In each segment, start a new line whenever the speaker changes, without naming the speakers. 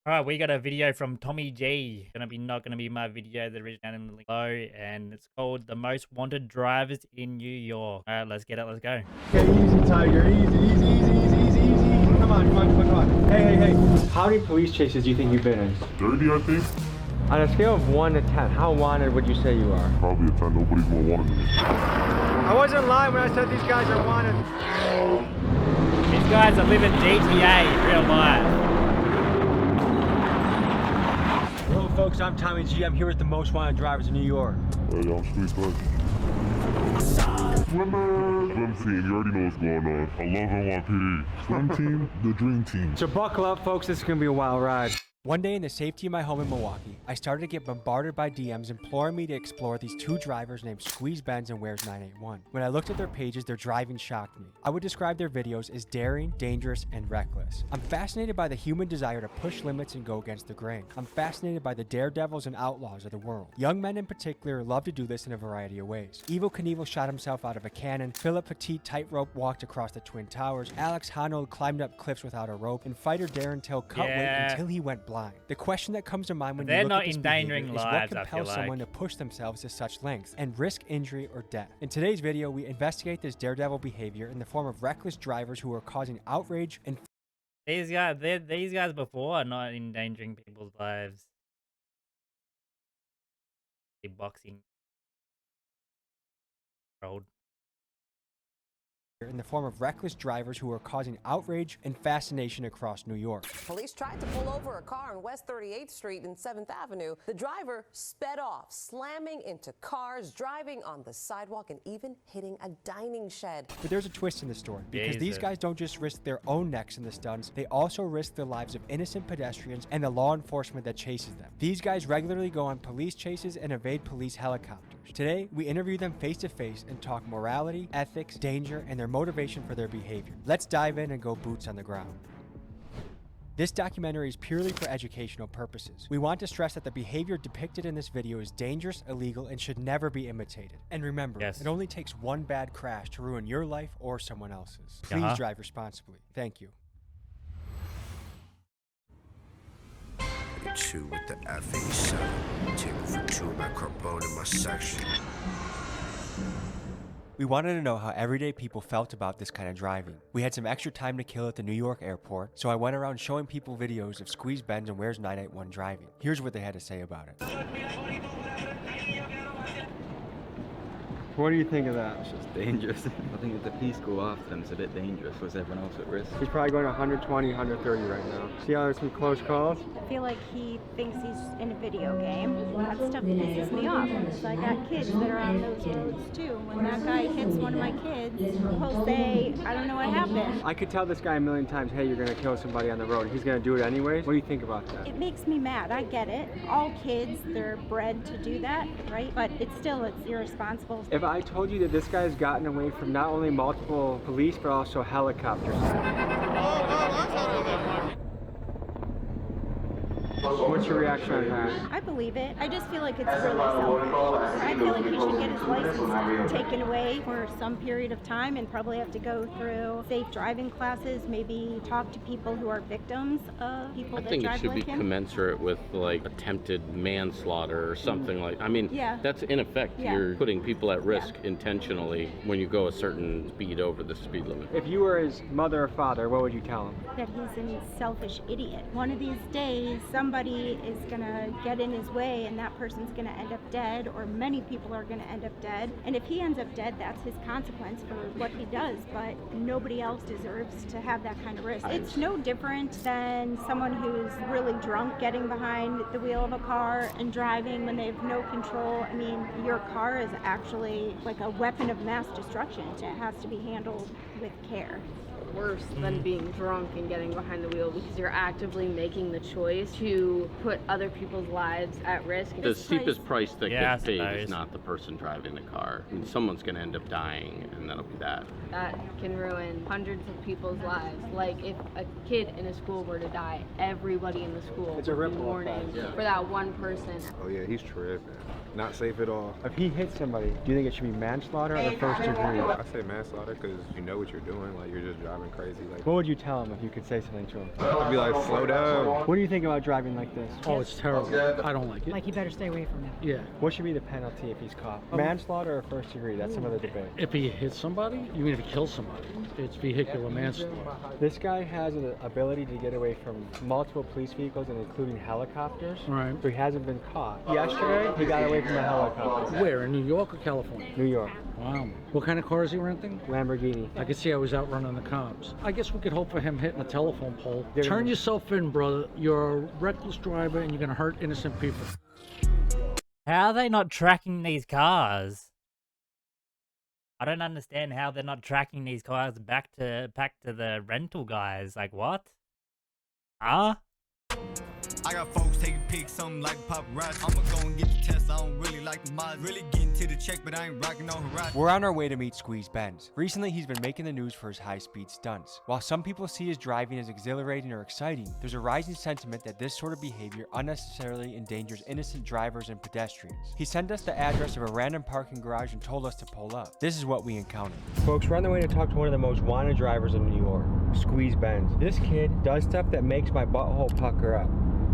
All right, we got a video from Tommy G. Not gonna be my video that originated in the link below, and it's called "The Most Wanted Drivers in New York." All right, let's get it. Let's go.
Okay, easy, Tiger. Easy. Come on. Hey. How many police chases do you think you've been in?
30, I think.
On a scale of 1 to 10, how wanted would you say you are?
Probably a 10. Nobody's more wanted than me.
I wasn't lying when I said these guys are wanted.
These guys are living GTA real life.
Hello, folks. I'm Tommy G. I'm here with the most wanted drivers in New York.
Hey, I'm Xpiicy. Swim team, you already know what's going on. I love NYPD. Swim team, the dream team.
So buckle up, folks. This is gonna be a wild ride. One day in the safety of my home in Milwaukee, I started to get bombarded by DMs imploring me to explore these two drivers named Squeeze Benz and Where's 981. When I looked at their pages, their driving shocked me. I would describe their videos as daring, dangerous, and reckless. I'm fascinated by the human desire to push limits and go against the grain. I'm fascinated by the daredevils and outlaws of the world. Young men in particular love to do this in a variety of ways. Evel Knievel shot himself out of a cannon, Philip Petit tightrope walked across the Twin Towers, Alex Honnold climbed up cliffs without a rope, and fighter Darren Till cut weight until he went blind. The question that comes to mind when you look at this behavior is what compels someone to push themselves to such lengths and risk injury or death. In today's video, we investigate this daredevil behavior in the form of reckless drivers who are causing outrage and
These guys before are not endangering people's lives. Boxing. Road.
in the form of reckless drivers who are causing outrage and fascination across New York.
Police tried to pull over a car on West 38th Street and 7th Avenue. The driver sped off, slamming into cars, driving on the sidewalk, and even hitting a dining shed.
But there's a twist in the story, because these guys don't just risk their own necks in the stunts, they also risk the lives of innocent pedestrians and the law enforcement that chases them. These guys regularly go on police chases and evade police helicopters. Today, we interview them face to face and talk morality, ethics, danger, and their motivation for their behavior. Let's dive in and go boots on the ground. This documentary is purely for educational purposes. We want to stress that the behavior depicted in this video is dangerous, illegal, and should never be imitated. And remember, it only takes one bad crash to ruin your life or someone else's. Please drive responsibly. Thank you.
Two with the F87. Table for two, my carbone in my section.
We wanted to know how everyday people felt about this kind of driving. We had some extra time to kill at the New York airport, so I went around showing people videos of Squeeze Benz and Where's 981 driving. Here's what they had to say about it. What do you think of that?
It's just dangerous. I think if the police go after them, it's a bit dangerous. Was everyone else at risk?
He's probably going 120, 130 right now. See how there's some close calls?
I feel like he thinks he's in a video game. That stuff pisses me off. So I got kids that are on those roads too. When that guy hits one of my kids, he'll say, I don't know what happened.
I could tell this guy a million times, hey, you're going to kill somebody on the road. He's going to do it anyways. What do you think about that?
It makes me mad. I get it. All kids, they're bred to do that, right? But it's irresponsible.
If I told you that this guy's gotten away from not only multiple police, but also helicopters. What's your reaction on that?
I believe it. I just feel like it's really selfish. I feel like he should get his license taken away for some period of time and probably have to go through safe driving classes, maybe talk to people who are victims of people that drive like him.
I think it should be commensurate with like attempted manslaughter or something like, I mean, that's in effect, you're putting people at risk intentionally when you go a certain speed over the speed limit.
If you were his mother or father, what would you tell him?
That he's a selfish idiot. One of these days, somebody is gonna get in his way and that person's gonna end up dead, or many people are gonna end up dead. And if he ends up dead, that's his consequence for what he does, but nobody else deserves to have that kind of risk. It's no different than someone who's really drunk getting behind the wheel of a car and driving when they have no control. I mean, your car is actually like a weapon of mass destruction. It has to be handled with care.
Worse than being drunk and getting behind the wheel, because you're actively making the choice to put other people's lives at risk.
The steepest price that gets paid is not the person driving the car. I mean, someone's going to end up dying, and that'll be that.
That can ruin hundreds of people's lives. Like if a kid in a school were to die, everybody in the school would be mourning for that one person.
Oh yeah, he's tripping. Not safe at all.
If he hits somebody, do you think it should be manslaughter or first degree?
I say manslaughter because you know what you're doing. Like, you're just driving crazy. Like,
What would you tell him if you could say something to him?
I'd be like, slow down.
What do you think about driving like this?
Oh, it's terrible. I don't like it.
Like, you better stay away from it.
Yeah.
What should be the penalty if he's caught? Manslaughter or first degree? That's some other debate.
If he hits somebody, you mean if he kills somebody? It's vehicular manslaughter.
This guy has an ability to get away from multiple police vehicles and including helicopters.
Right.
So he hasn't been caught. Yesterday, he got away from a helicopter.
Where, in New York or California?
New York.
Wow. What kind of car is he renting?
Lamborghini.
I could see I was out running the cops. I guess we could hope for him hitting a telephone pole.
Yeah,
Turn yourself in, brother. You're a reckless driver and you're going to hurt innocent people.
How are they not tracking these cars? I don't understand how they're not tracking these cars back to the rental guys. Like, what? Huh?
I got folks taking pics, something like paparazzi. I'ma go and get the test, I don't really like the mods. Really getting to the check, but I ain't rocking on horizon.
We're on our way to meet Squeeze Benz. Recently, he's been making the news for his high-speed stunts. While some people see his driving as exhilarating or exciting, there's a rising sentiment that this sort of behavior unnecessarily endangers innocent drivers and pedestrians. He sent us the address of a random parking garage and told us to pull up. This is what we encountered. Folks, we're on the way to talk to one of the most wanted drivers in New York, Squeeze Benz. This kid does stuff that makes my butthole pucker up.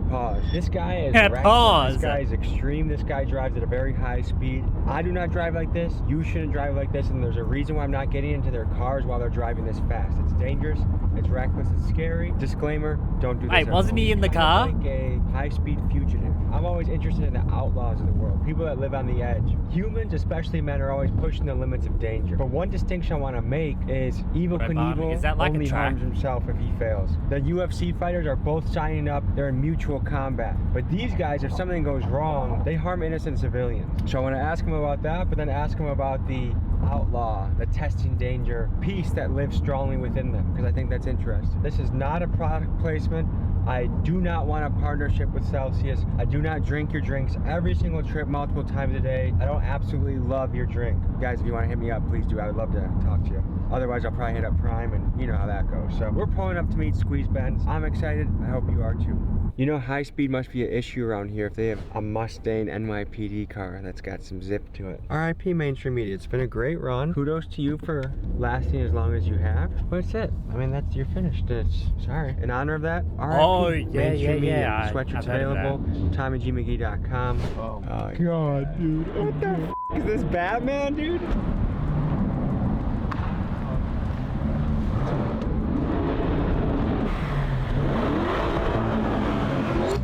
Pause. This guy is reckless. This guy is extreme. This guy drives at a very high speed. I do not drive like this. You shouldn't drive like this. And there's a reason why I'm not getting into their cars while they're driving this fast. It's dangerous. It's reckless. It's scary. Disclaimer, don't do this.
Wait, wasn't he in the car?
I'm like a high-speed fugitive. I'm always interested in the outlaws of the world. People that live on the edge. Humans, especially men, are always pushing the limits of danger. But one distinction I want to make is Evel Knievel
like
only harms himself if he fails. The UFC fighters are both signing up. They're in mutual combat. But these guys, if something goes wrong, they harm innocent civilians. So I want to ask him about that, but then ask him about the outlaw, the testing danger piece that lives strongly within them, because I think that's interesting. This is not a product placement. I do not want a partnership with Celsius. I do not drink your drinks every single trip multiple times a day. I don't absolutely love your drink. Guys, if you want to hit me up, please do. I would love to talk to you. Otherwise, I'll probably hit up Prime, and you know how that goes. So we're pulling up to meet Squeeze Benz. I'm excited. I hope you are too. You know, high speed must be an issue around here if they have a Mustang NYPD car that's got some zip to it. RIP Mainstream Media. It's been a great run. Kudos to you for lasting as long as you have. But that's it. I mean, you're finished. It's, sorry. In honor of that, RIP Mainstream Media. Sweatshirts available. tommygmcgee.com. Oh my god, dude. What the f is this, Batman, dude?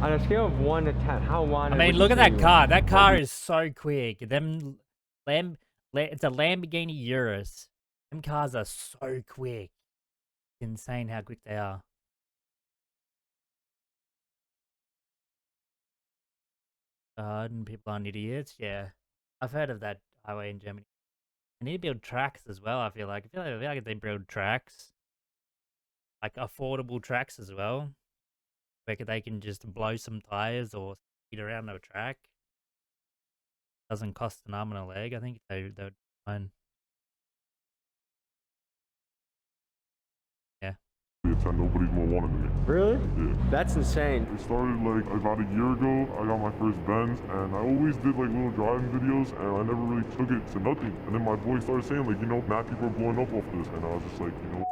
On a scale of 1 to 10, how wanted?
I mean, look at that car. That car is so quick. It's a Lamborghini Urus. Them cars are so quick. It's insane how quick they are. And people aren't idiots. Yeah, I've heard of that highway in Germany. They need to build tracks as well. I feel like if they build tracks, like affordable tracks as well, where they can just blow some tires or speed around the track. Doesn't cost an arm and a leg. I think they would fine. Yeah.
It's nobody's more wanted than me.
Really?
Yeah.
That's insane.
It started like about a year ago. I got my first Benz, and I always did like little driving videos, and I never really took it to nothing. And then my boy started saying like, you know, mad people are blowing up off this, and I was just like, you know,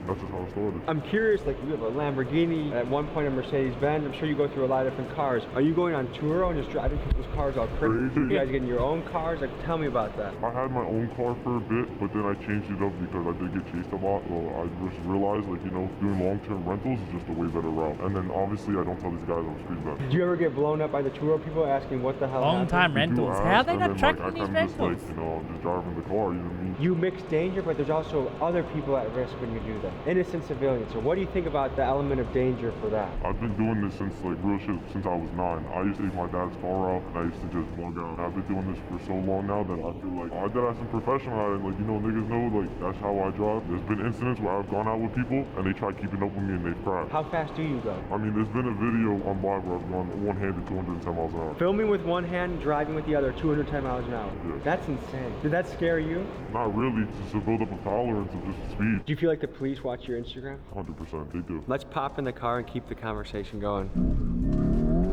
that's just how it started. I'm
curious, like you have a Lamborghini, at one point a Mercedes-Benz. I'm sure you go through a lot of different cars. Are you going on tour and just driving people's cars all crazy? You guys getting your own cars? Like, tell me about that.
I had my own car for a bit, but then I changed it up because I did get chased a lot. So I just realized, like, you know, doing long-term rentals is just a way better route. And then obviously I don't tell these guys I'm Squeeze Benz.
Did you ever get blown up by the tour people asking what the hell
Long-time rentals. How are they not tracking these rentals?
Just like, you know, I'm just driving the car, you know what I mean?
You mix danger, but there's also other people at risk when you do that. Innocent civilians. So what do you think about the element of danger for that?
I've been doing this since like real shit since I was 9. I used to take my dad's car out and I used to just bug out. And I've been doing this for so long now that I feel like I did have some professional at it. Like, you know, niggas know like that's how I drive. There's been incidents where I've gone out with people and they try keeping up with me and they crash.
How fast do you go?
I mean, there's been a video on live where I've gone one-handed 210 miles an hour.
Filming with one hand, driving with the other 210 miles an hour.
Yeah.
That's insane. Did that scare you?
Not really, just to build up a tolerance of just speed.
Do you feel like the police watch your Instagram?
100%, they do.
Let's pop in the car and keep the conversation going.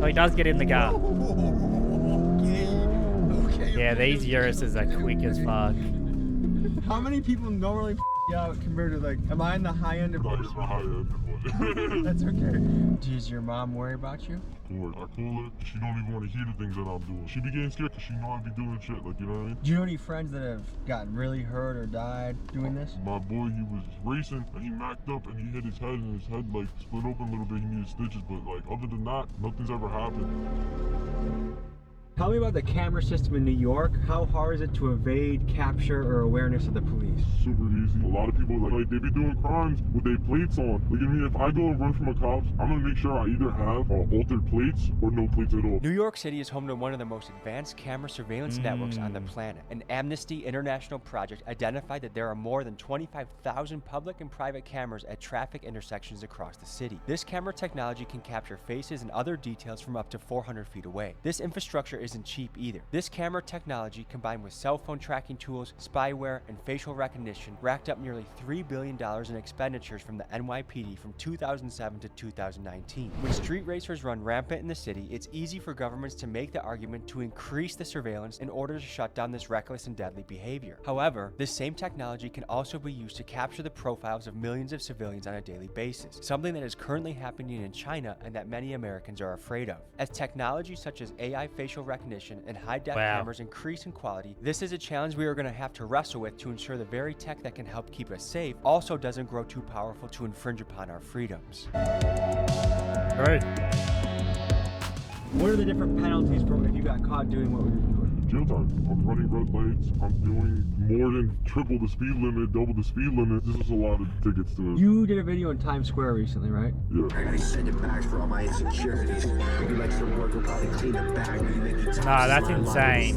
Oh, he does get in the car. Yeah, these Urises are quick as fuck.
How many people normally out compared to like, am I in the high end of
That is the high end.
That's okay. Does your mom worry about you?
I call her, she don't even want to hear the things that I'm doing. She be getting scared because she know I be doing shit, like, you know what I mean?
Do you know any friends that have gotten really hurt or died doing this?
My boy, he was racing and he macked up and he hit his head and his head like split open a little bit. He needed stitches, but like other than that, nothing's ever happened.
Tell me about the camera system in New York. How hard is it to evade capture or awareness of the police?
Super easy. A lot of people like they be doing crimes with their plates on. Like, I mean, if I go and run from a cop, I'm gonna make sure I either have altered plates or no plates at all.
New York City is home to one of the most advanced camera surveillance networks on the planet. An Amnesty International project identified that there are more than 25,000 public and private cameras at traffic intersections across the city. This camera technology can capture faces and other details from up to 400 feet away. This infrastructure isn't cheap either. This camera technology, combined with cell phone tracking tools, spyware, and facial recognition, racked up nearly $3 billion in expenditures from the NYPD from 2007 to 2019. When street racers run rampant in the city, it's easy for governments to make the argument to increase the surveillance in order to shut down this reckless and deadly behavior. However, this same technology can also be used to capture the profiles of millions of civilians on a daily basis, something that is currently happening in China and that many Americans are afraid of. As technology such as AI facial recognition and high-def cameras increase in quality, this is a challenge we are going to have to wrestle with to ensure the very tech that can help keep us safe also doesn't grow too powerful to infringe upon our freedoms.
Right.
What are the different penalties for if you got caught doing what we were doing?
Jail time. I'm running red lights. I'm doing more than triple the speed limit, double the speed limit. This is a lot of tickets to it.
You did a video in Times Square recently, right?
Yeah.
I send it back for all my insecurities. Maybe like some work will probably clean the bag. Maybe make you
Nah, that's insane.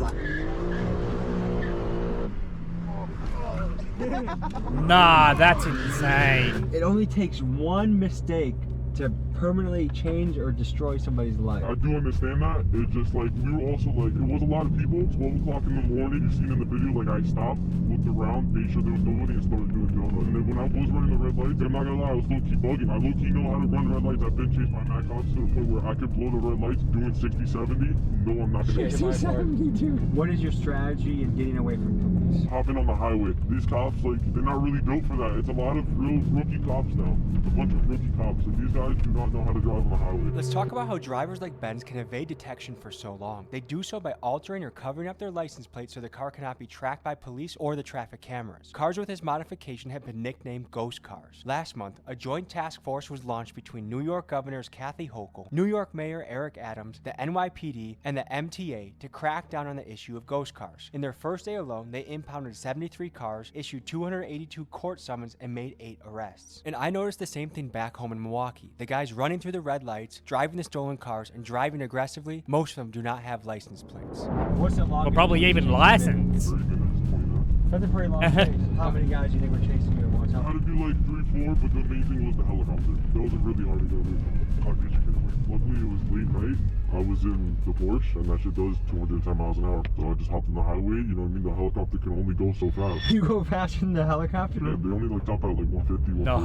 Nah, that's insane.
It only takes one mistake to permanently change or destroy somebody's life.
I do understand that. It's just like, we were also like, it was a lot of people. 12 o'clock in the morning, you seen in the video, like I stopped, looked around, made sure there was nobody and started doing donuts. And then when I was running the red lights, I'm not gonna lie, I was low-key bugging. I low-key know how to run red lights. I've been chased by Mac cops to the point where I could blow the red lights doing 60, 70. No, I'm not gonna hit my car.
What is your strategy in getting away from police?
Hopping on the highway. These cops, like, they're not really built for that. It's a lot of real rookie cops now. A bunch of rookie cops. And these guys do not know how to drive on the highway.
Let's talk about how drivers like Ben's can evade detection for so long. They do so by altering or covering up their license plates so the car cannot be tracked by police or the traffic cameras. Cars with this modification have been nicknamed ghost cars. Last month, a joint task force was launched between New York Governors Kathy Hochul, New York Mayor Eric Adams, the NYPD, and the MTA to crack down on the issue of ghost cars. In their first day alone, they impounded 73 cars, issued 282 court summons, and made 8 arrests. And I noticed the same thing back home in Milwaukee. The guys running through the red lights, driving the stolen cars, and driving aggressively, most of them do not have license plates. What's the longest?
Or probably even license.
That's a pretty long chase. How many guys do you think were chasing you at one time?
I had to do like 3, 4, but the main thing was the helicopter. That was really hard to get away from. Luckily, it was late night. I was in the Porsche, and that shit does 210 miles an hour. So I just hopped in the highway. You know what I mean? The helicopter can only go so fast.
You go faster than the helicopter?
Yeah, they only like top out like 150, 140.
No.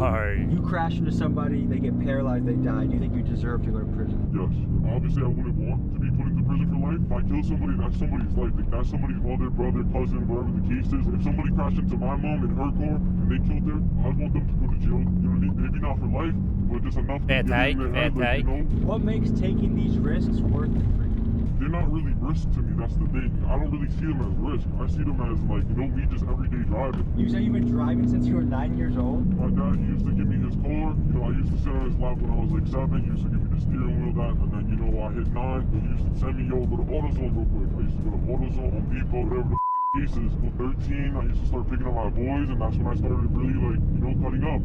You crash into somebody, they get paralyzed, they die. Do you think you deserve to go to prison?
Yes. Obviously, I wouldn't want to be put into prison for life. If I kill somebody, that's somebody's life. Like, that's somebody's mother, brother, cousin, whatever the case is. If somebody crashed into my mom in her car and they killed her, I'd want them to go to jail. You know what I mean? Maybe not for life, but just enough to get in their head, like, you know?
What makes taking these risks worth it for you?
They're not really risks to me, that's the thing. I don't really see them as risk. I see them as, like, you know, me just everyday driving.
You said you've been driving since you were 9 years old?
My dad used to give me his car. You know, I used to sit on his lap when I was like 7. He used to give me the steering wheel, that. And then, you know, I hit 9. He used to send me, yo, go to AutoZone real quick. I used to go to AutoZone, Home Depot, whatever the cases. Go 13, I used to start picking up my boys, and that's when I started really, like, you know, cutting up.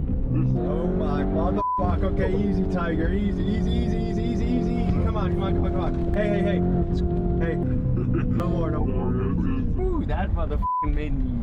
Oh my motherfucker. Okay, easy, Tiger. Easy, easy, easy, easy, easy, easy, easy. Come on, come on, come on, come on. Hey, hey, hey. Hey. No more, no more. Ooh, that motherfucking made me...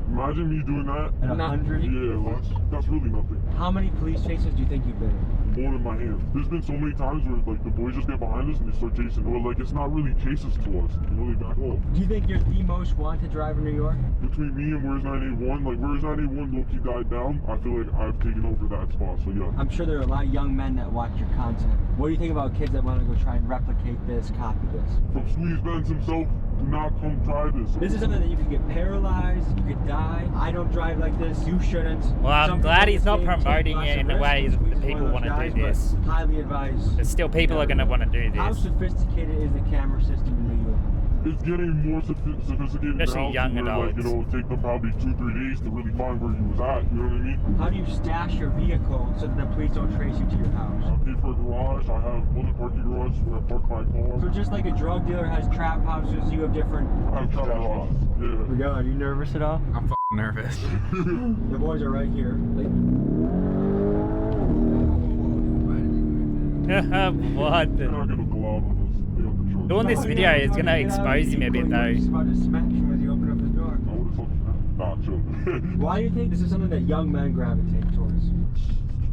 Imagine me doing that.
At 100?
Yeah, that's really nothing.
How many police chases do you think you've been in?
More in my hand. There's been so many times where, like, the boys just get behind us and they start chasing. Or, like, it's not really chases to us. You know, they back off.
Do you think you're the most wanted driver in New York?
Between me and Where's 981, like, Where's 981 low-key died down, I feel like I've taken over that spot, so yeah.
I'm sure there are a lot of young men that watch your content. What do you think about kids that want to go try and replicate this, copy this?
From Squeeze Benz himself Do not come drive this.
This is something that you could get paralyzed, you could die. I don't drive like this, you shouldn't.
Well, I'm
Some
glad
people
he's not
take
promoting
lots
it
of
in the
risks,
way
and
that
Squeeze is
people
one of
want
those
to do
guys,
this.
but highly advised.
But still, people are going to want to do
How
this.
sophisticated is the camera system in New York?
It's getting more sophisticated
Especially
now,
young
to where, like, you know,
adults.
it'll take them probably 2-3 days to really find where you was at, you know what I mean?
How do you stash your vehicle so that the police don't trace you to your house?
I pay for a garage, I have other parking garages where I park my car.
So just like a drug dealer has trap houses, you have different...
I have trap houses, yeah.
Miguel, are you nervous at all?
I'm f***ing nervous.
The boys are right here.
What?
You're not gonna go out on this. They don't control you.
Doing this video is going to expose him a bit, though.
He's about to smack him as he opened up his door.
I would've told you that. Nah, chill.
Why do you think this is something that young men gravitate towards?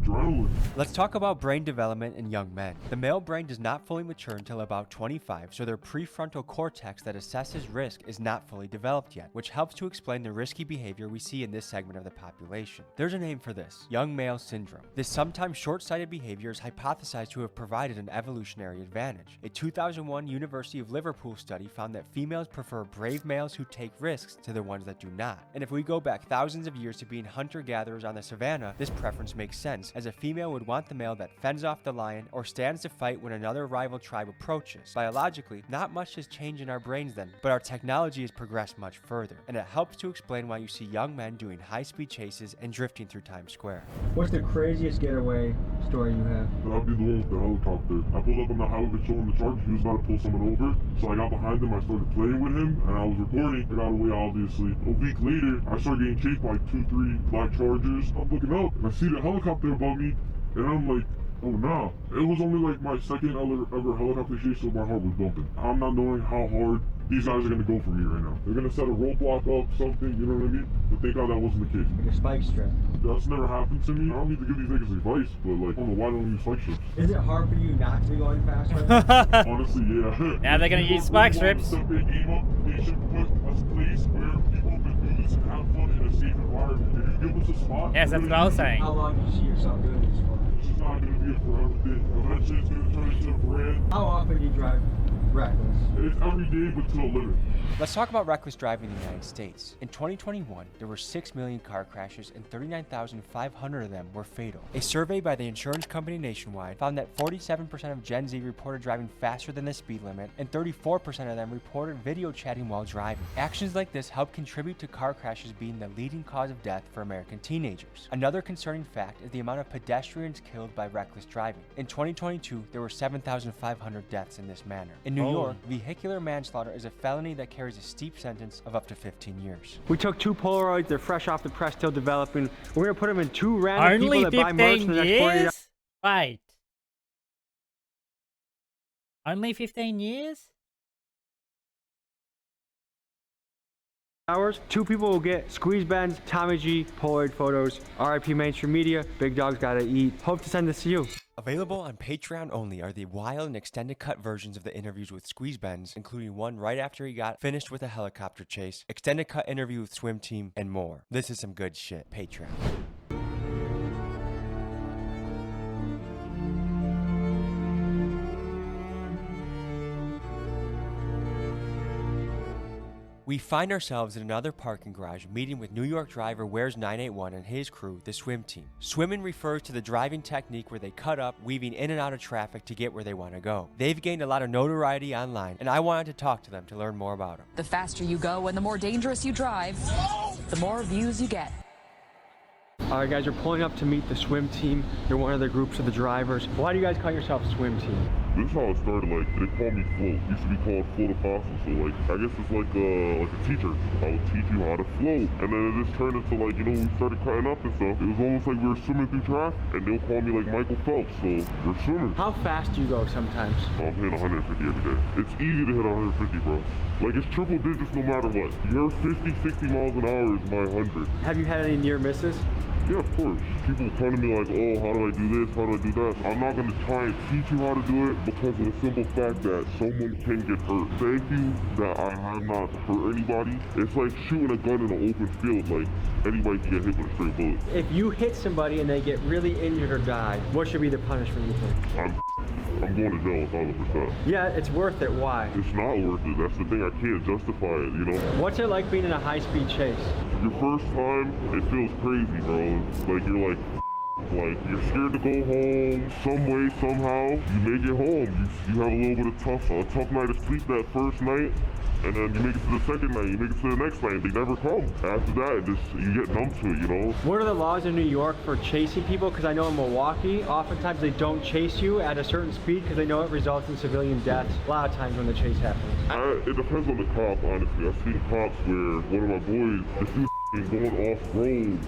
Adrenaline.
Let's talk about brain development in young men. The male brain does not fully mature until about 25, so their prefrontal cortex that assesses risk is not fully developed yet, which helps to explain the risky behavior we see in this segment of the population. There's a name for this, young male syndrome. This sometimes short-sighted behavior is hypothesized to have provided an evolutionary advantage. A 2001 University of Liverpool study found that females prefer brave males who take risks to the ones that do not. And if we go back thousands of years to being hunter-gatherers on the savannah, this preference makes sense, as a female would want the male that fends off the lion or stands to fight when another rival tribe approaches. Biologically, not much has changed in our brains then, but our technology has progressed much further, and it helps to explain why you see young men doing high-speed chases and drifting through Times Square. What's the craziest getaway story you have?
That'd be the one with the helicopter. I pulled up on the highway showing the charge. He was about to pull someone over. So I got behind him. I started playing with him. And I was recording. I got away, obviously. A week later, I started getting chased by 2-3 black chargers. I'm looking up and I see the helicopter above me. And I'm like, oh nah. It was only like my second ever helicopter chase, so my heart was bumping. I'm not knowing how hard these guys are gonna go for me right now. They're gonna set a roadblock up, something, you know what I mean? But thank God that wasn't the case.
Like a spike strip.
That's never happened to me. I don't need to give these niggas advice, but like, I don't know why don't use spike strips.
Is it hard for you not to be going fast right now?
Honestly, yeah.
Now they're going to use spike strips.
Step their game up. They should put a place where people can do this and have fun in a safe environment. If you give us a spot,
Yes, that's what I was saying.
How long do you see yourself doing this for?
This is not gonna be a forever thing. Eventually, it's gonna turn into a brand.
How often do you drive reckless?
It's every day, but to a limit.
Let's talk about reckless driving in the United States. In 2021, there were 6 million car crashes and 39,500 of them were fatal. A survey by the insurance company Nationwide found that 47% of Gen Z reported driving faster than the speed limit, and 34% of them reported video chatting while driving. Actions like this help contribute to car crashes being the leading cause of death for American teenagers. Another concerning fact is the amount of pedestrians killed by reckless driving. In 2022, there were 7,500 deaths in this manner. In New York, vehicular manslaughter is a felony that carries a steep sentence of up to 15 years. We took 2 Polaroids, they're fresh off the press, still developing. We're gonna put them in 2 random
Only
people that buy merch in
15
the next 48
years? Wait. Only 15 years?
hours. 2 people will get Squeeze Benz, Tommy G, Polaroid photos. RIP Mainstream Media, big dogs gotta eat. Hope to send this to you. Available on Patreon only are the wild and extended cut versions of the interviews with Squeeze Benz, including one right after he got finished with a helicopter chase, extended cut interview with Swim Team, and more. This is some good shit. Patreon. We find ourselves in another parking garage meeting with New York driver Where's 981 and his crew, the Swim Team. Swimming refers to the driving technique where they cut up, weaving in and out of traffic to get where they want to go. They've gained a lot of notoriety online, and I wanted to talk to them to learn more about them.
The faster you go and the more dangerous you drive, the more views you get.
Alright guys, we're pulling up to meet the Swim Team. You're one of the groups of the drivers. Why do you guys call yourself Swim Team?
This is how it started. Like, they call me Float. It used to be called Float Apostle. So like, I guess it's like a teacher. I would teach you how to float. And then it just turned into like, you know, we started cutting up and stuff. It was almost like we were swimming through traffic. And they'll call me like Michael Phelps. So we're swimmers.
How fast do you go sometimes?
I'm hitting 150 every day. It's easy to hit 150, bro. Like, it's triple digits no matter what. Your 50, 60 miles an hour is my 100.
Have you had any near misses?
Yeah, of course. People come to me like, oh, how do I do this? How do I do that? I'm not going to try and teach you how to do it because of the simple fact that someone can get hurt. Thank you that I have not hurt anybody. It's like shooting a gun in an open field. Like, anybody can get hit with a straight bullet.
If you hit somebody and they get really injured or die, what should be the punishment you think?
I'm going to jail 1,000%.
Yeah, it's worth it. Why?
It's not worth it. That's the thing. I can't justify it, you know?
What's it like being in a high-speed chase?
Your first time, it feels crazy, bro. It's like you're like you're scared to go home. Some way, somehow, you make it home. You have a little bit of a tough night of sleep that first night. And then you make it to the second night, you make it to the next night, they never come. After that, you get numb to it, you know?
What are the laws in New York for chasing people? Because I know in Milwaukee, oftentimes they don't chase you at a certain speed because they know it results in civilian deaths a lot of times when the chase happens.
It depends on the cop, honestly. I've seen cops where one of my boys, this dude going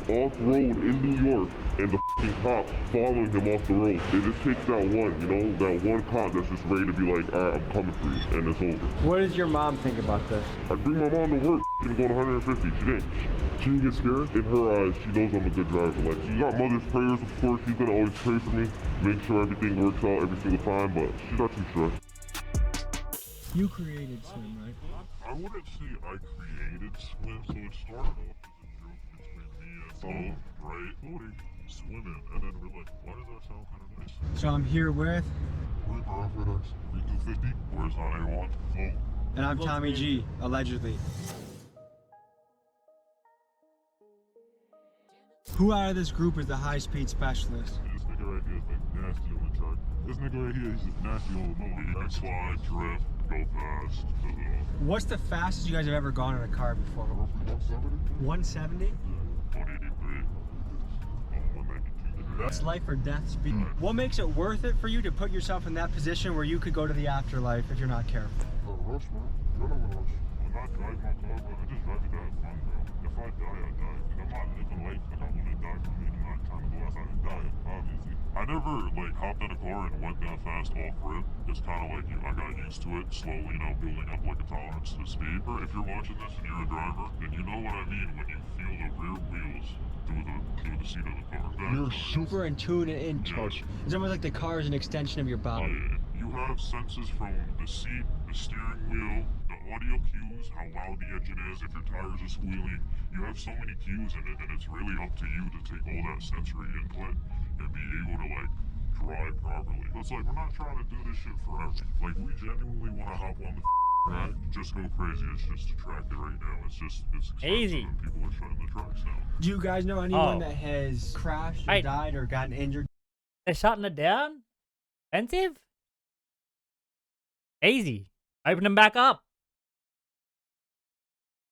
off-road in New York, and the cops following him off the road. It just takes that one, you know, that one cop that's just ready to be like, all right, I'm coming for you, and it's over.
What does your mom think about this?
I bring my mom to work, she's going 150. She didn't get scared. In her eyes, she knows I'm a good driver. Like, she got mother's prayers, of course. She's gonna always pray for me, make sure everything works out every single time, but she's not too stressed.
You created swim, right?
I wouldn't say I created swim, so it started off as a joke between me and right? Floating, swimming, and then we're like, why does that sound kind of nice?
So I'm here with...
Reaper Outfitters, 3250, where's 981? Float.
And I'm Tommy G, allegedly. Who out of this group is the high-speed specialist?
This nigga right here is like nasty on the track. This nigga right here is just nasty on the motor. He can slide, drift, go fast, does it all.
What's the fastest you guys have ever gone in a car before?
Roughly 170?
170?
Yeah, 183. 192.
That's life or death speed. What makes it worth it for you to put yourself in that position where you could go to the afterlife if you're not careful?
For a rush, man. Adrenaline rush. When I drive my car, bro, I just drive it to have fun, bro. If I die, I die. And I'm not living life like I want to die for me. I'm not trying to go outside and die, obviously. I never, like, hopped in a car and went that fast off-rip. It's kind of like, I got used to it, slowly, you know, building up, like, a tolerance to speed. If you're watching this and you're a driver, then you know what I mean when you feel the rear wheels through the seat of the car.
You're super in tune and in touch. It's almost like the car is an extension of your body.
You have senses from the seat, the steering wheel, the audio cues, how loud the engine is, if your tires are squealing. You have so many cues in it, and it's really up to you to take all that sensory input and be able to, like, drive properly. But it's like, we're not trying to do this shit forever. Like, we genuinely want to hop on the track, just go crazy. It's just a track right now. It's expensive,
easy.
And people are shutting the tracks down.
Do you guys know anyone that has crashed or died or gotten injured?
They're shutting it down? Expensive? Easy. Open them back up.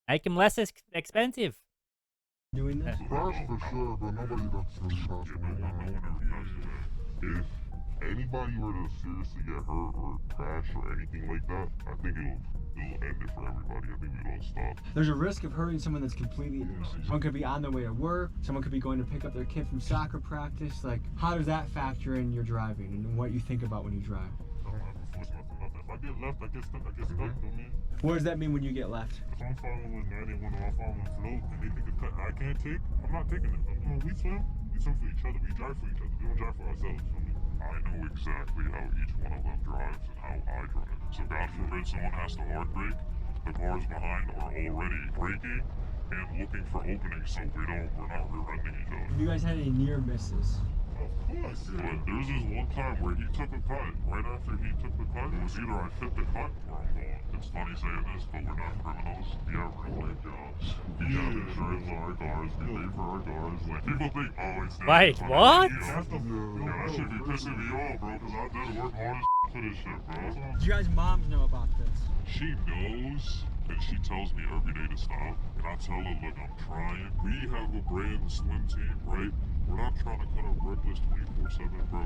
Make them less expensive.
Doing this?
Crash for sure, but nobody that's really crashed. If anybody were to seriously get hurt or crash or anything like that, I think it'll end it for everybody. I think we'd all stop.
There's a risk of hurting someone that's completely innocent. Someone could be on their way to work. Someone could be going to pick up their kid from soccer practice. Like, how does that factor in your driving and what you think about when you drive?
I don't have a force, nothing. If I get left, I get stuck, don't mean?
What does that mean when you get left?
If I'm following 981 or I'm following float and they think it's cut I can't take, I'm not taking it. When we swim for each other. We drive for each other. We don't drive for ourselves. I know exactly how each one of them drives and how I drive. So God forbid someone has to hard brake, the cars behind are already braking and looking for openings so we're not rear-ending each other.
Have you guys had any near misses?
Of course, yeah. But there was this one time where he took a cut. Right after he took the cut, it was either I fit the cut or I'm gone. It's funny saying this, but we're not criminals. We have real-life jobs. We have insurance on our cars. We pay for our cars. Like, people think, oh, it's
wait, what?
That should be pissing me off, bro, because I did work hard as for this shit, bro.
Do you guys' moms know about this?
She knows, and she tells me every day to stop. And I tell her, look, I'm trying. We have a brand swim team, right? We're not trying to cut a reckless 24/7, bro.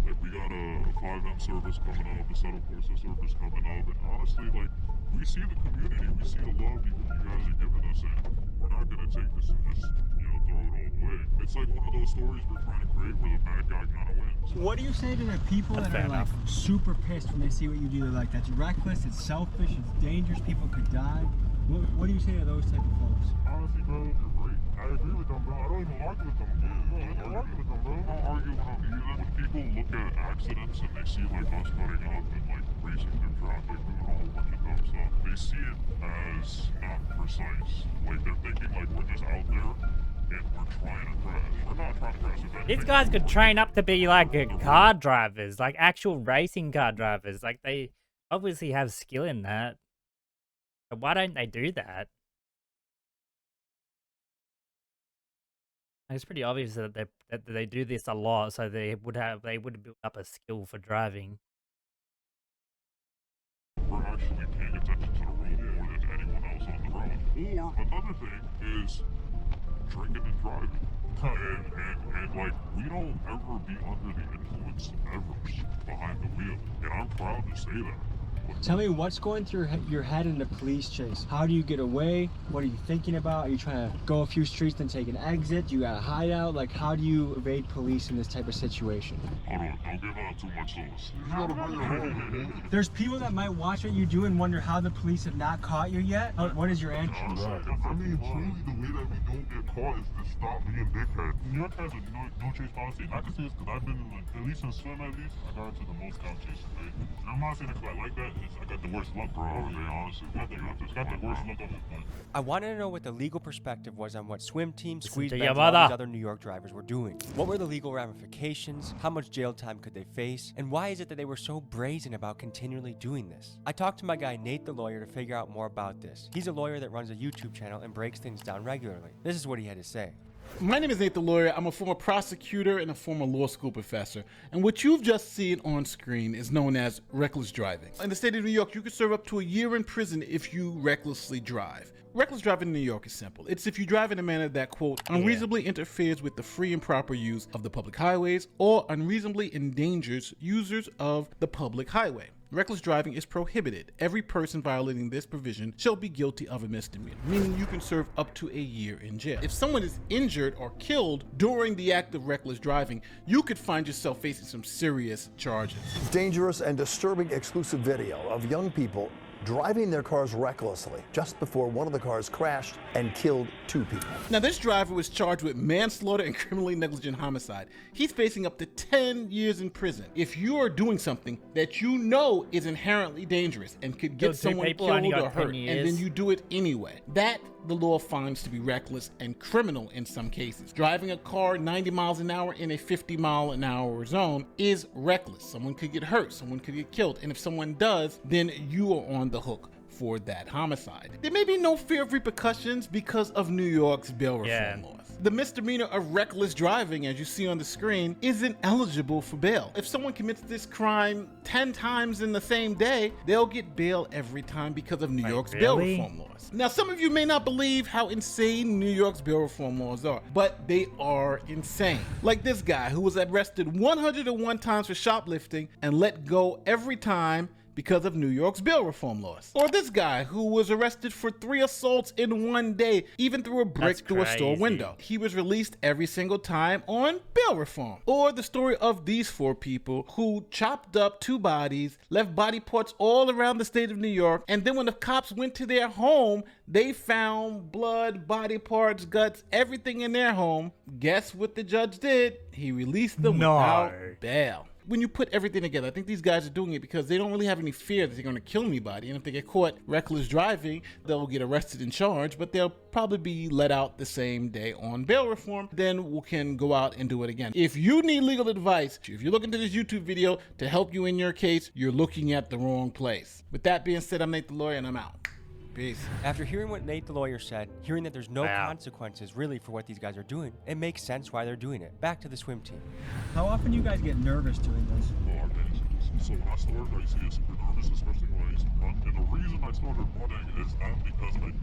Like, we got a 5M service coming up, a Settle Courses service coming up, and honestly, like, we see the community, we see the love you guys are giving us, and we're not gonna take this and just, throw it all away. It's like one of those stories we're trying to create where the bad guy kind of wins.
What do you say to the people that are like super pissed when they see what you do? They're like, that's reckless, it's selfish, it's dangerous, people could die. What do you say to those type of folks?
Honestly, bro, you're right. I agree with them, bro. I don't even argue with them. I don't argue with them, bro. I don't argue with them either. When people look at accidents and they see like us cutting up and like racing through traffic, doing a whole bunch of dumb stuff, they see it as not precise. Like they're thinking like we're just out there and we're trying to crash. We're not trying to crash.
These guys could train up to be like car drivers, like actual racing car drivers. Like they obviously have skill in that. But why don't they do that? It's pretty obvious that they do this a lot, so they would build up a skill for driving.
We're actually paying attention to the road more than anyone else on the road. Or another thing is drinking and driving. And like, we don't ever be under the influence ever behind the wheel. And I'm proud to say that.
Tell me what's going through your head in the police chase. How do you get away? What are you thinking about? Are you trying to go a few streets then take an exit? You got a hideout? Like, how do you evade police in this type of situation?
Hold on, don't give out too much sauce.
There's people that might watch what you do and wonder how the police have not caught you yet. What is your answer?
I mean, truly, the way that we don't get caught is to stop being dickheads. New York has a no chase policy. I can say this because I've been in, at least in swim at least, I got into the most cop chases, right? And I'm not saying it because I like that. I got the worst luck, bro. To be honest, got the worst luck of it.
I wanted to know what the legal perspective was on what swim team, Squeeze
to
Benz,
your
and all
mother.
these other New York drivers were doing. What were the legal ramifications? How much jail time could they face? And why is it that they were so brazen about continually doing this? I talked to my guy Nate the lawyer to figure out more about this. He's a lawyer that runs a YouTube channel and breaks things down regularly. This is what he had to say.
My name is Nate the Lawyer. I'm a former prosecutor and a former law school professor. And what you've just seen on screen is known as reckless driving. In the state of New York, you could serve up to a year in prison if you recklessly drive. Reckless driving in New York is simple. It's if you drive in a manner that, quote, unreasonably interferes with the free and proper use of the public highways or unreasonably endangers users of the public highway. Reckless driving is prohibited. Every person violating this provision shall be guilty of a misdemeanor, meaning you can serve up to a year in jail. If someone is injured or killed during the act of reckless driving, you could find yourself facing some serious charges.
Dangerous and disturbing exclusive video of young people driving their cars recklessly just before one of the cars crashed and killed 2 people.
Now, this driver was charged with manslaughter and criminally negligent homicide. He's facing up to 10 years in prison. If you are doing something that you know is inherently dangerous and could get someone killed or hurt, and then you do it anyway, that the law finds to be reckless and criminal in some cases. Driving a car 90 miles an hour in a 50-mile-an-hour zone is reckless. Someone could get hurt, someone could get killed, and if someone does, then you are on the hook for that homicide. There may be no fear of repercussions because of New York's bail reform laws. The misdemeanor of reckless driving, as you see on the screen, isn't eligible for bail. If someone commits this crime 10 times in the same day, they'll get bail every time because of New York's bail reform laws. Now, some of you may not believe how insane New York's bail reform laws are, but they are insane. Like this guy who was arrested 101 times for shoplifting and let go every time because of New York's bail reform laws. Or this guy who was arrested for 3 assaults in one day, even threw a brick through a store window. He was released every single time on bail reform. Or the story of these 4 people who chopped up 2 bodies, left body parts all around the state of New York, and then when the cops went to their home, they found blood, body parts, guts, everything in their home. Guess what the judge did? He released them without bail. When you put everything together, I think these guys are doing it because they don't really have any fear that they're going to kill anybody. And if they get caught reckless driving, they'll get arrested and charged, but they'll probably be let out the same day on bail reform. Then we can go out and do it again. If you need legal advice, if you're looking to this YouTube video to help you in your case, you're looking at the wrong place. With that being said, I'm Nate the Lawyer and I'm out. Peace.
After hearing what Nate the lawyer said, hearing that there's no consequences really for what these guys are doing, it makes sense why they're doing it. Back to the swim team. How often do you guys get nervous doing this?
So when I started, I used to get super nervous, especially when I used to run. And the reason I started running is not because I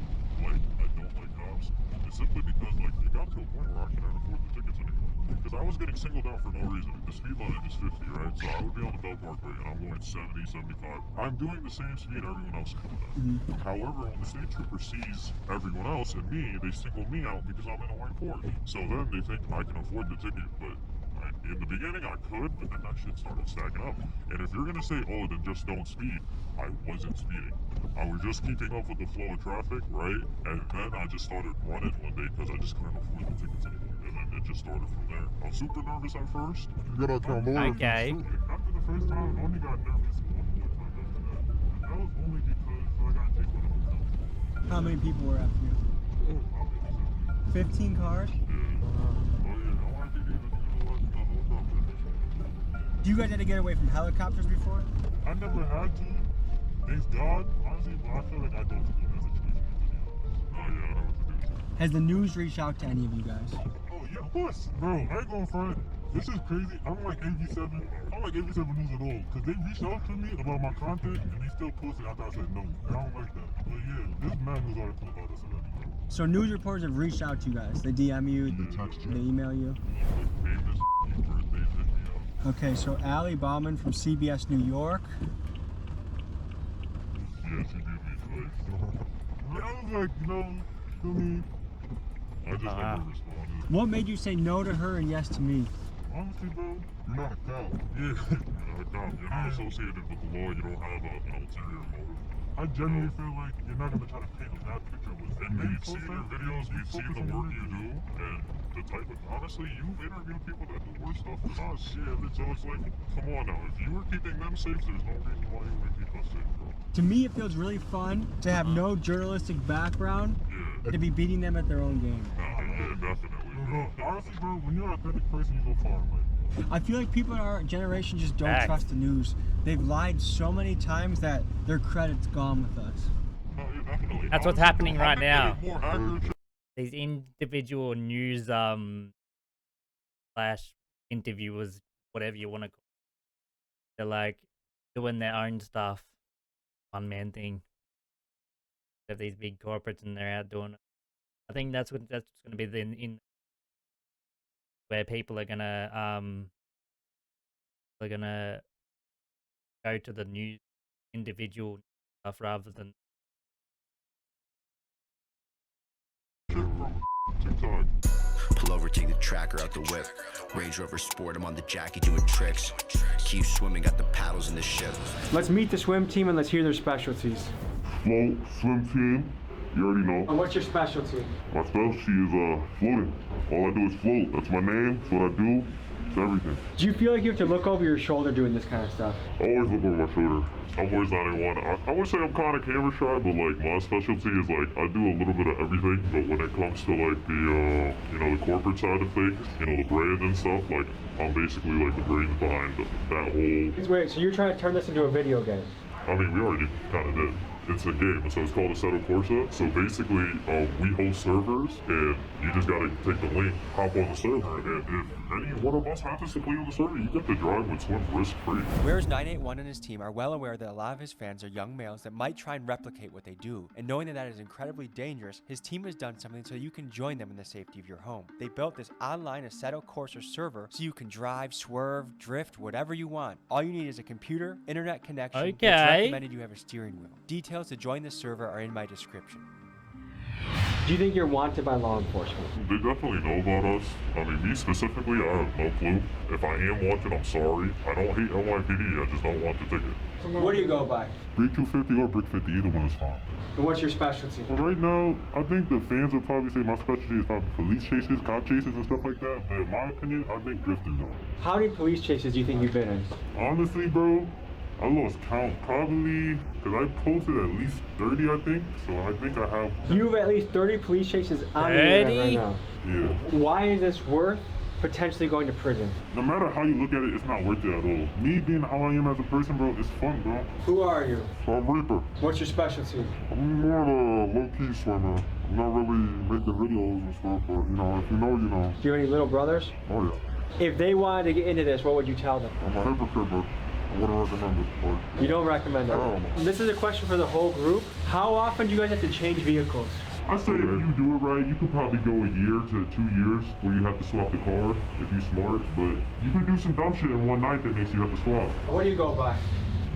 don't like cops. It's simply because it got to a point where I couldn't afford the tickets anymore. Because I was getting singled out for no reason. The speed limit is 50, right? So I would be on the Bell Parkway and I'm going 70, 75. I'm doing the same speed everyone else is coming at. However, when the state trooper sees everyone else and me, they single me out because I'm in a white Porsche. So then they think I can afford the ticket, but in the beginning I could, but then that shit started stacking up. And if you're gonna say, oh, then just don't speed, I wasn't speeding. I was just keeping up with the flow of traffic, right? And then I just started running one day because I just couldn't afford the tickets anymore. And then it just started from there. I was super nervous at first. You gotta tell more.
Okay.
After the first time, I only got nervous one more time after that. And that was only because I got taken out of the hotel.
How many people were after you? 15 cars?
Yeah.
Do you guys had to get away from helicopters before?
I never had to. Thanks God, honestly, but I feel like I don't have to do in that situation. Oh yeah, I know what to do.
Has the news reached out to any of you guys?
Oh yeah, of course. Bro, I ain't going front. This is crazy. I'm like AV7. I'm like AV7 News at all. Because they reached out to me about my content and they still posted after I said no. And I don't like that. But yeah, this man news article about us already.
So news reporters have reached out to you guys. They DM you,
They text you.
they email you.
Famous birthdays hit me up.
Okay, so Ali Bauman from CBS New York.
Yeah, she did me twice. I was like, you know, feel me? I just never responded.
What made you say no to her and yes to me?
Honestly, bro, you're not a cop. Yeah, you're not a cop. You're not associated with the law. You don't have an ulterior motive. I genuinely feel like you're not gonna try to paint a bad picture with it. We've seen your videos, we've seen the work you do, and the type of, honestly, you've interviewed people that do worse stuff than us. Yeah, so it's like, come on now, if you were keeping them safe, there's no reason why you wouldn't keep us safe, bro.
To me, it feels really fun to have no journalistic background and to be beating them at their own game.
Yeah, definitely. Bro, honestly, bro, when you're an authentic person, you go far in life.
I feel like people in our generation just don't
Facts.
trust the news. They've lied so many times that their credit's gone with us.
That's what's happening right now. These individual news slash interviewers, whatever you want to call it, they're like doing their own stuff, one man thing. They have these big corporates and they're out doing it. I think that's going to be the in where people are gonna go to the news individual stuff rather than
Pull over, take the tracker out the whip. Range Rover Sport, I'm on the Jackie doing tricks. Keep swimming, got the paddles in the ship.
Let's meet the swim team and let's hear their specialties.
Float, swim team, you already know.
And what's your specialty?
My specialty is floating. All I do is float. That's my name. That's what I do. It's everything.
Do you feel like you have to look over your shoulder doing this kind of stuff?
I always look over my shoulder. I'm always not anyone. I would say I'm kind of camera shy, but like my specialty is like I do a little bit of everything. But when it comes to like the you know, the corporate side of things, you know, the brand and stuff, like I'm basically like the brains behind that whole.
Wait, so you're trying to turn this into a video game?
I mean, we already kind of did. It's a game, so it's called Assetto Corsa. So basically, we host servers, and you just gotta take the link, hop on the server, and if any one of us happens to play on the server, you get to drive with swim risk-free.
Whereas 981 and his team are well aware that a lot of his fans are young males that might try and replicate what they do, and knowing that that is incredibly dangerous, his team has done something so you can join them in the safety of your home. They built this online Assetto Corsa server so you can drive, swerve, drift, whatever you want. All you need is a computer, internet connection, and it's recommended you have a steering wheel. Details to join the server are in my description. Do you think you're wanted by law enforcement?
They definitely know about us. I mean, me specifically, I have no clue. If I am wanted, I'm sorry. I don't hate NYPD, I just don't want the ticket.
What do you go by?
Brick 250 or Brick 50, either one is fine.
And what's your specialty?
Well, right now, I think the fans would probably say my specialty is probably police chases, cop chases, and stuff like that. But in my opinion, I think drifting though.
How many police chases do you think you've been in?
Honestly, bro, I lost count probably because I posted at least 30, I think. So I think I have.
You have at least 30 police chases on the internet right now.
Yeah.
Why is this worth potentially going to prison?
No matter how you look at it, it's not worth it at all. Me being how I am as a person, bro, it's fun, bro.
Who are you?
So I'm Reaper.
What's your specialty?
I'm more of a low-key swimmer. I'm not really making videos and stuff, but you know, if you know, you know.
Do you have any little brothers?
Oh yeah.
If they wanted to get into this, what would you tell them?
I'm a hypocrite, but I wouldn't recommend it. But
you don't recommend it?
No.
This is a question for the whole group. How often do you guys have to change vehicles?
I say if you do it right, you could probably go a year to 2 years where you have to swap the car if you're smart, but you could do some dumb shit in one night that makes you have to swap.
What do you go by?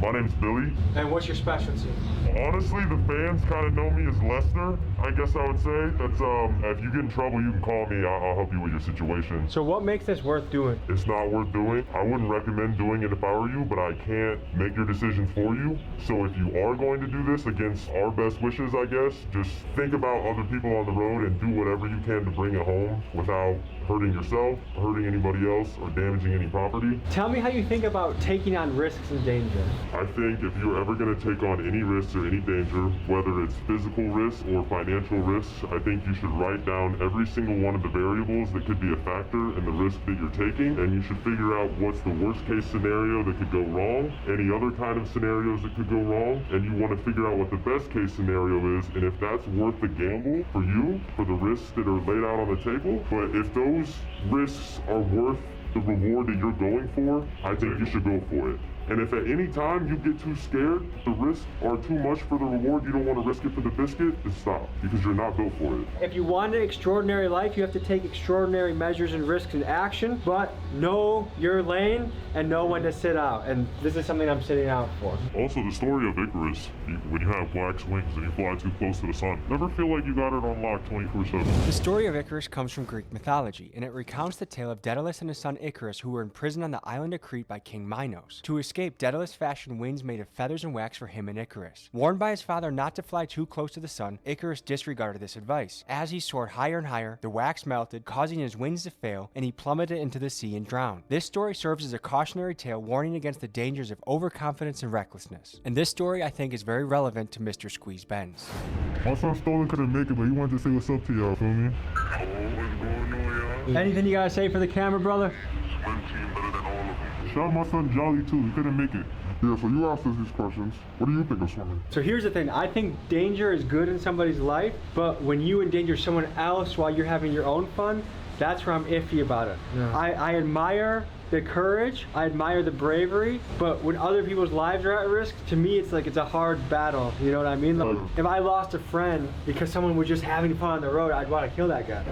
My name's Billy.
And what's your specialty?
Honestly, the fans kind of know me as Lester, I guess I would say. That's, if you get in trouble, you can call me. I'll help you with your situation.
So what makes this worth doing?
It's not worth doing. I wouldn't recommend doing it if I were you, but I can't make your decisions for you. So if you are going to do this against our best wishes, I guess, just think about other people on the road and do whatever you can to bring it home without hurting yourself, hurting anybody else, or damaging any property.
Tell me how you think about taking on risks and danger.
I think if you're ever going to take on any risks or any danger, whether it's physical risk or financial financial risks, I think you should write down every single one of the variables that could be a factor in the risk that you're taking, and you should figure out what's the worst case scenario that could go wrong, any other kind of scenarios that could go wrong, and you want to figure out what the best case scenario is, and if that's worth the gamble for you, for the risks that are laid out on the table. But if those risks are worth the reward that you're going for, I think you should go for it. And if at any time you get too scared, the risks are too much for the reward, you don't want to risk it for the biscuit, then stop, because you're not built for it.
If you want an extraordinary life, you have to take extraordinary measures and risks in action, but know your lane and know when to sit out. And this is something I'm sitting out for.
Also, the story of Icarus, when you have wax wings and you fly too close to the sun, never feel like you got it on lock 24/7.
The story of Icarus comes from Greek mythology, and it recounts the tale of Daedalus and his son Icarus, who were imprisoned on the island of Crete by King Minos. To escape, Daedalus fashioned wings made of feathers and wax for him and Icarus. Warned by his father not to fly too close to the sun, Icarus disregarded this advice. As he soared higher and higher, the wax melted, causing his wings to fail, and he plummeted into the sea and drowned. This story serves as a cautionary tale warning against the dangers of overconfidence and recklessness. And this story, I think, is very relevant to Mr. Squeeze Benz.
My son Stolen couldn't make it, but he wanted to say what's up to y'all, feel me?
Anything you gotta say for the camera, brother?
Shout out my son Jolly too, he couldn't make it. Yeah, so you asked us these questions. What do you think of swimming?
So here's the thing, I think danger is good in somebody's life, but when you endanger someone else while you're having your own fun, that's where I'm iffy about it. Yeah. I admire the courage, I admire the bravery, but when other people's lives are at risk, to me it's like it's a hard battle, you know what I mean? Like, if I lost a friend because someone was just having fun on the road, I'd want to kill that guy.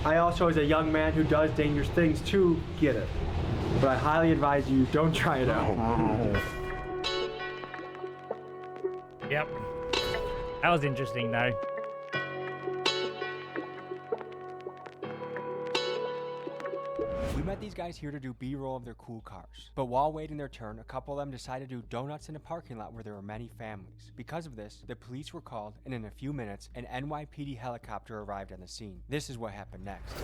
I also, as a young man who does dangerous things too, get it. But I highly advise you, don't try it out.
Yep. That was interesting though.
We met these guys here to do B-roll of their cool cars. But while waiting their turn, a couple of them decided to do donuts in a parking lot where there were many families. Because of this, the police were called, and in a few minutes, an NYPD helicopter arrived on the scene. This is what happened next.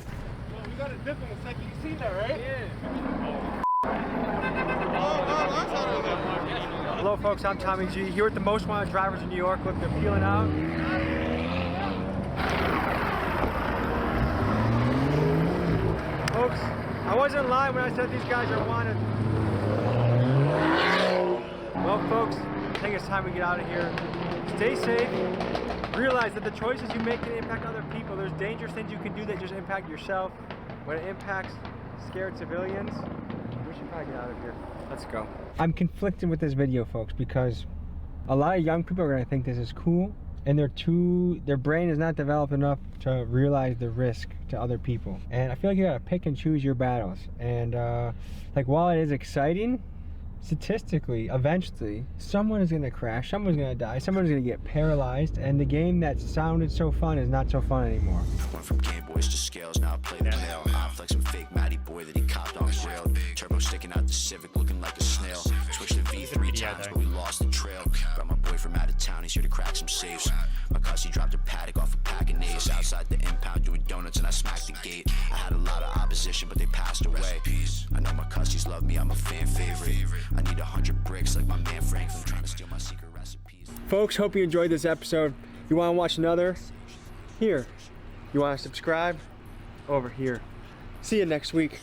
Well, we got a dip in a second. You seen that, right? Yeah.
Hello folks, I'm Tommy G, here with the most wanted drivers in New York. Look, they're peeling out. Folks, I wasn't lying when I said these guys are wanted. Well folks, I think it's time we get out of here. Stay safe. Realize that the choices you make can impact other people. There's dangerous things you can do that just impact yourself. When it impacts scared civilians, we should probably get out of here. Let's go. I'm conflicted with this video, folks, because a lot of young people are going to think this is cool, and their brain is not developed enough to realize the risk to other people. And I feel like you got to pick and choose your battles. And like, while it is exciting, statistically, eventually, someone is going to crash, someone's going to die, someone's going to get paralyzed, and the game that sounded so fun is not so fun anymore.
Went from Game Boys to scales, now I play the mail. I'm flexing fake Matty boy that he copped on grill. Turbo sticking out the Civic, looking like a snail. Switched to V3 times, but we lost the trail. Got my boy from out of town, he's here to crack some safes. My cussy dropped a paddock off a pack of nays. Outside the impound doing donuts, and I smacked the gate. I had a lot of opposition, but they passed away. I know my cussies love me, I'm a fan favorite. I need 100 bricks like my man Franklin, trying to steal my secret recipes.
Folks, hope you enjoyed this episode. You want to watch another? Here. You want to subscribe? Over here. See you next week.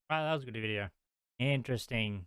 Wow, that was a good video. Interesting.